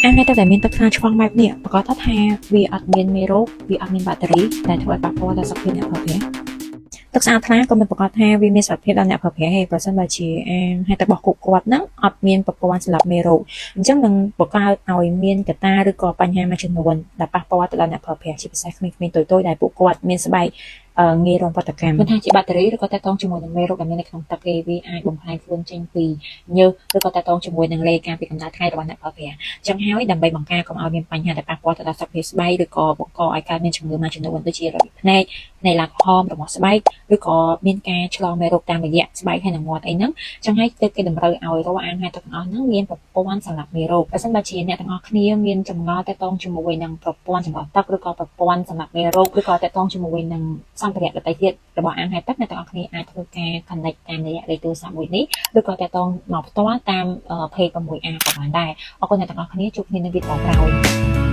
អានតែតែមានទឹកថ្លាឆ្វងបែបនេះប្រកាសថាវាអត់មានមេរោគវាអត់មានបាក់តេរីដែលធ្វើឲ្យប៉ះពាល់ដល់សុខភាពអ្នកប្រើប្រាស់ទឹកស្អាតថ្លាក៏មិនប្រកាសថាវាមានសុខភាពដល់អ្នកប្រើប្រាស់ទេប្រសិនបើជាអាងហើយទឹករបស់ពួកគាត់ហ្នឹងអត់មានប្រព័ន្ធសម្រាប់មេរោគអញ្ចឹងនឹងបង្កើតឲ្យមានកត្តាឬក៏បញ្ហាមួយចំនួនដែលប៉ះពាល់ទៅដល់អ្នកប្រើប្រាស់ជាពិសេសក្មេងៗតូចៗដែលពួកគាត់មានស្បែកងាយរងប្រតិកម្មមិនថាជាបាក់តេរីឬក៏តាក់ទងជាមួយនឹងមេរោគដែលមាននៅក្នុងទឹកគេវាអាចបំផ្លាញខ្លួនចេញពីញើសឬក៏តាក់ទងជាមួយនឹងលេខការពីកម្ដៅថ្ងៃរបស់អ្នកប្រើប្រាស់អញ្ចឹងហើយដើម្បីបង្ការកុំឲ្យមានបញ្ហាដែលប៉ះពាល់ទៅដល់សុខភាពស្បែកឬក៏បង្កឲ្យកើតមានជំងឺមួយចំនួនដូចជារបៀបភ្នែកឡើងក្រហមរបស់ស្បែកឬក៏មានការឆ្លងមេរោគតាមរយៈស្បែកហើយនឹងមាត់អីហ្នឹងអញ្ចឹងហើយទើបគេតម្រូវឲ្យរាល់អាងហើយទឹកទាំងអស់ហ្នឹងមានប្រព័ន្ធសម្រាប់មេរោគបើសិនបើជាអ្នកទាំងអស់គ្នាមានចម្ងល់តាក់ទងជាមួយនឹងប្រព័ន្ធសម្រាប់ទឹកឬក៏ប្រព័ន្ធសម្រាប់មេរោគឬក៏តាក់ទងជាមួយនឹងសម្ភារៈដទៃទៀតរបស់អាងហើយទឹកអ្នកទាំងអស់គ្នាអាចធ្វើការ connect តាមរយៈលេខទូរស័ព្ទមួយនេះឬក៏តាក់ទងមកផ្ទាល់តាម page 6A ក៏បានដែរអរគុណអ្នកទាំងអស់គ្នាជួបគ្នានៅវីដេអូក្រោយ